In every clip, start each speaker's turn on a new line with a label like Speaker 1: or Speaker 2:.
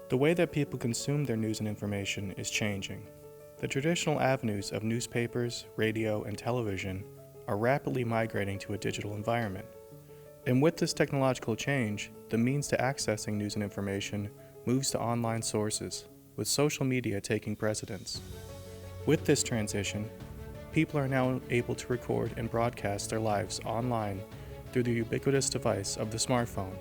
Speaker 1: The way that people consume their news and information is changing. The traditional avenues of newspapers, radio, and television are rapidly migrating to a digital environment. And with this technological change, the means to accessing news and information moves to online sources, with social media taking precedence. With this transition, people are now able to record and broadcast their lives online through the ubiquitous device of the smartphone.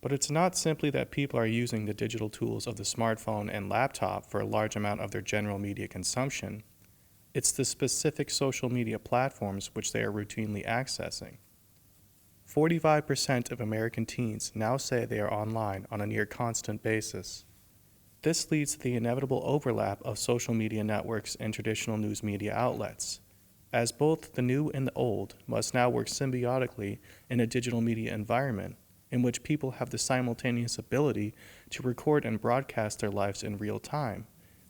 Speaker 1: But it's not simply that people are using the digital tools of the smartphone and laptop for a large amount of their general media consumption. It's the specific social media platforms which they are routinely accessing. 45% of American teens now say they are online on a near constant basis. This leads to the inevitable overlap of social media networks and traditional news media outlets, as both the new and the old must now work symbiotically in a digital media environment in which people have the simultaneous ability to record and broadcast their lives in real time,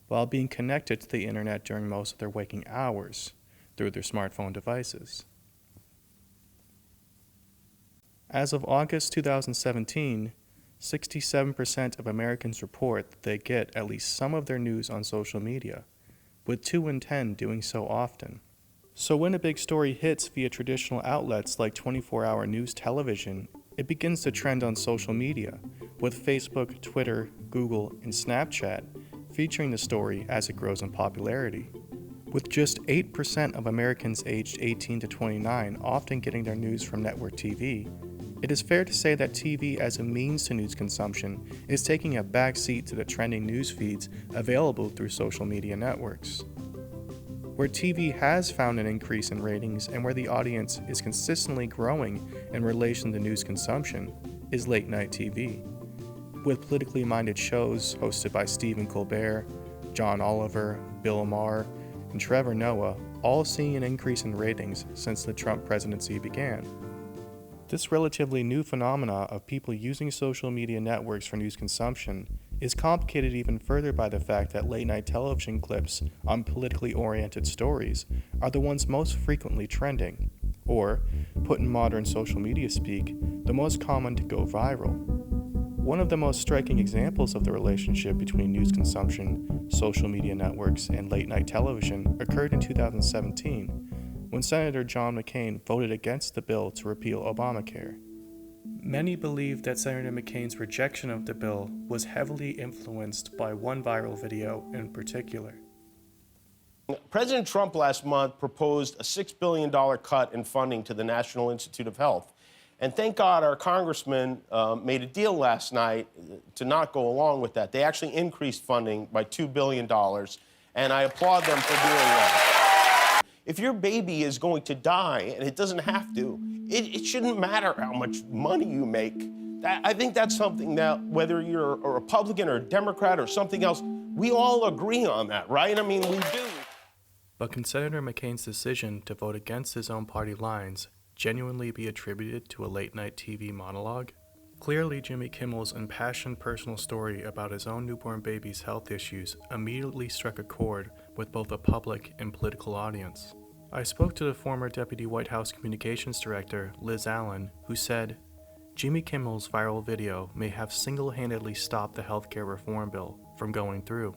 Speaker 1: while being connected to the internet during most of their waking hours through their smartphone devices. As of August 2017, 67% of Americans report that they get at least some of their news on social media, with 2 in 10 doing so often. So when a big story hits via traditional outlets like 24-hour news television, it begins to trend on social media, with Facebook, Twitter, Google, and Snapchat featuring the story as it grows in popularity. With just 8% of Americans aged 18 to 29 often getting their news from network TV, it is fair to say that TV as a means to news consumption is taking a back seat to the trending news feeds available through social media networks. Where TV has found an increase in ratings and where the audience is consistently growing in relation to news consumption is late night TV, with politically minded shows hosted by Stephen Colbert, John Oliver, Bill Maher, and Trevor Noah all seeing an increase in ratings since the Trump presidency began. This relatively new phenomena of people using social media networks for news consumption is complicated even further by the fact that late-night television clips on politically oriented stories are the ones most frequently trending, or, put in modern social media speak, the most common to go viral. One of the most striking examples of the relationship between news consumption, social media networks, and late-night television occurred in 2017, when Senator John McCain voted against the bill to repeal Obamacare. Many believe that Senator McCain's rejection of the bill was heavily influenced by one viral video in particular.
Speaker 2: President Trump last month proposed a $6 billion cut in funding to the National Institute of Health. And thank God our congressman made a deal last night to not go along with that. They actually increased funding by $2 billion, and I applaud them for doing that. If your baby is going to die, and it doesn't have to, it shouldn't matter how much money you make. I think that's something that, whether you're a Republican or a Democrat or something else, we all agree on that, right? I mean, we do.
Speaker 1: But can Senator McCain's decision to vote against his own party lines genuinely be attributed to a late-night TV monologue? Clearly, Jimmy Kimmel's impassioned personal story about his own newborn baby's health issues immediately struck a chord with both a public and political audience. I spoke to the former Deputy White House Communications Director, Liz Allen, who said, Jimmy Kimmel's viral video may have single-handedly stopped the healthcare reform bill from going through.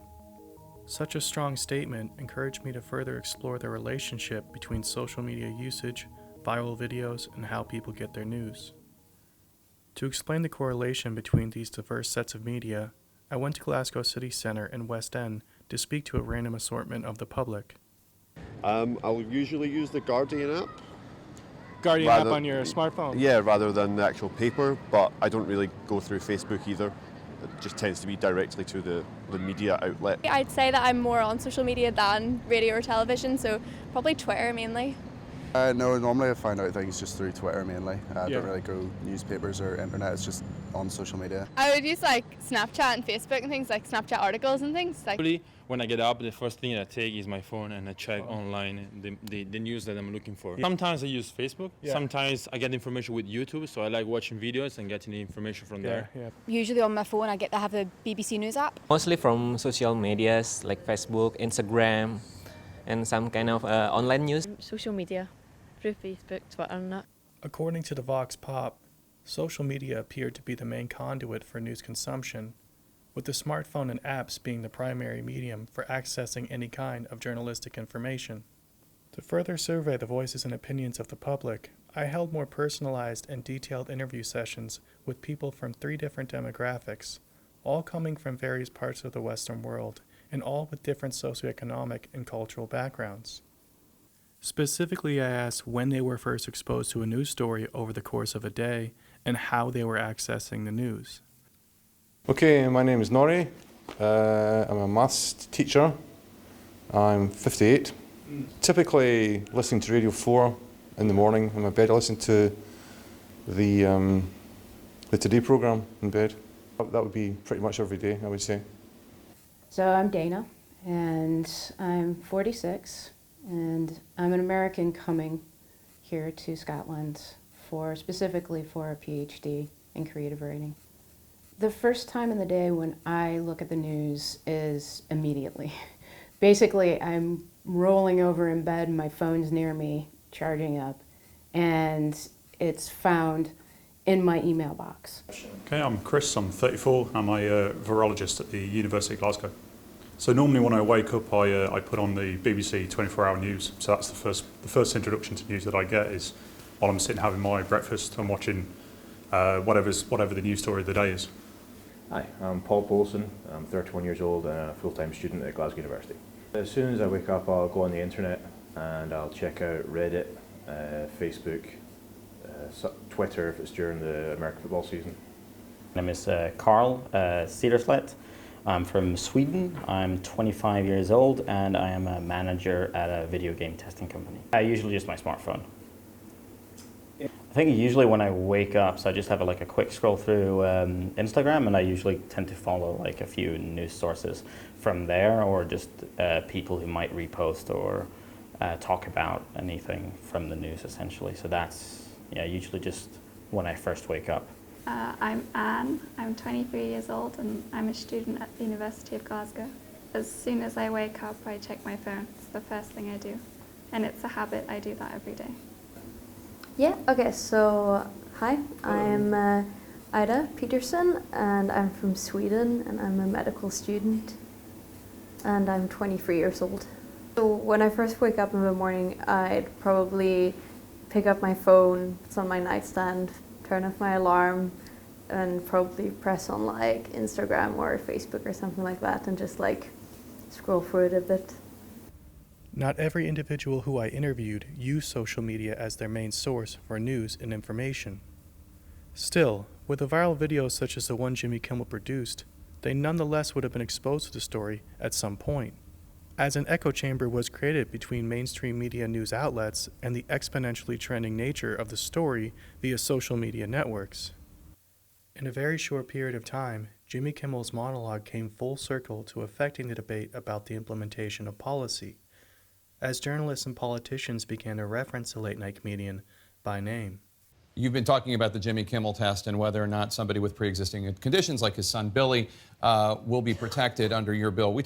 Speaker 1: Such a strong statement encouraged me to further explore the relationship between social media usage, viral videos, and how people get their news. To explain the correlation between these diverse sets of media, I went to Glasgow City Centre in West End to speak to a random assortment of the public.
Speaker 3: I'll usually use the Guardian app.
Speaker 1: Guardian app on your smartphone?
Speaker 3: Yeah, rather than the actual paper, but I don't really go through Facebook either. It just tends to be directly to the media outlet.
Speaker 4: I'd say that I'm more on social media than radio or television, so probably Twitter mainly. No, normally I find out things just through Twitter mainly. I
Speaker 5: Yeah.
Speaker 4: don't really go newspapers or internet, it's just on social media.
Speaker 6: I would use like Snapchat and Facebook and things, like Snapchat articles and things. Like,
Speaker 5: Usually, when I get up, the first thing I take is my phone and I check online the news that I'm looking for. Sometimes I use Facebook. Sometimes I get information with YouTube, so I like watching videos and getting the information from there.
Speaker 6: usually on my phone, I get to have the BBC News app.
Speaker 7: Mostly from social medias like Facebook, Instagram, and some kind of online news.
Speaker 8: Social media, through Facebook, Twitter and that.
Speaker 1: According to the Vox Pop, social media appeared to be the main conduit for news consumption, with the smartphone and apps being the primary medium for accessing any kind of journalistic information. To further survey the voices and opinions of the public, I held more personalized and detailed interview sessions with people from 3 different demographics, all coming from various parts of the Western world, and all with different socioeconomic and cultural backgrounds. Specifically, I asked when they were first exposed to a news story over the course of a day and how they were accessing the news.
Speaker 9: Okay, my name is Norrie. I'm a maths teacher. I'm 58. Typically listening to Radio 4 in the morning in my bed. I listen to the Today programme in bed. That would be pretty much every day, I would say.
Speaker 10: So I'm Dana, and I'm 46, and I'm an American coming here to Scotland specifically for a PhD in creative writing. The first time in the day when I look at the news is immediately. Basically, I'm rolling over in bed, my phone's near me, charging up, and it's found in my email box.
Speaker 11: Okay, I'm Chris, I'm 34, I'm a virologist at the University of Glasgow. So normally when I wake up I put on the BBC 24-hour news, so that's the first introduction to news that I get is while I'm sitting having my breakfast and watching whatever the news story of the day is.
Speaker 12: Hi, I'm Paul Polson, I'm 31 years old and a full-time student at Glasgow University. As soon as I wake up I'll go on the internet and I'll check out Reddit, Facebook, Twitter if it's during the American football season.
Speaker 13: My name is Carl Cederslet. I'm from Sweden. I'm 25 years old and I am a manager at a video game testing company. I usually use my smartphone. I think usually when I wake up, so I just have a quick scroll through Instagram, and I usually tend to follow like a few news sources from there, or just people who might repost or talk about anything from the news essentially. So that's usually just when I first wake up.
Speaker 14: I'm Anne, I'm 23 years old and I'm a student at the University of Glasgow. As soon as I wake up I check my phone, it's the first thing I do. And it's a habit, I do that every day.
Speaker 15: Yeah, okay, so hi, I'm Ida Peterson and I'm from Sweden and I'm a medical student and I'm 23 years old. So when I first wake up in the morning, I'd probably pick up my phone, it's on my nightstand, turn off my alarm and probably press on like Instagram or Facebook or something like that and just like scroll through it a bit.
Speaker 1: Not every individual who I interviewed used social media as their main source for news and information. Still, with a viral video such as the one Jimmy Kimmel produced, they nonetheless would have been exposed to the story at some point, as an echo chamber was created between mainstream media news outlets and the exponentially trending nature of the story via social media networks. In a very short period of time, Jimmy Kimmel's monologue came full circle to affecting the debate about the implementation of policy, as journalists and politicians began to reference the late-night comedian by name.
Speaker 16: You've been talking about the Jimmy Kimmel test and whether or not somebody with pre-existing conditions like his son Billy will be protected under your bill.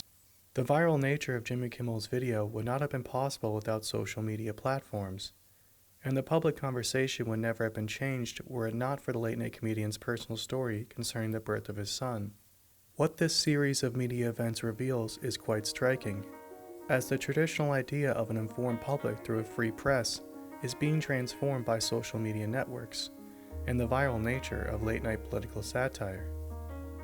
Speaker 1: The viral nature of Jimmy Kimmel's video would not have been possible without social media platforms, and the public conversation would never have been changed were it not for the late-night comedian's personal story concerning the birth of his son. What this series of media events reveals is quite striking, as the traditional idea of an informed public through a free press is being transformed by social media networks and the viral nature of late-night political satire.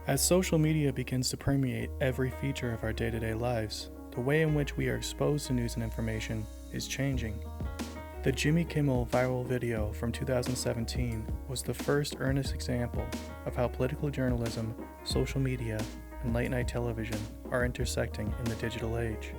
Speaker 1: As social media begins to permeate every feature of our day-to-day lives, the way in which we are exposed to news and information is changing. The Jimmy Kimmel viral video from 2017 was the first earnest example of how political journalism, social media, and late-night television are intersecting in the digital age.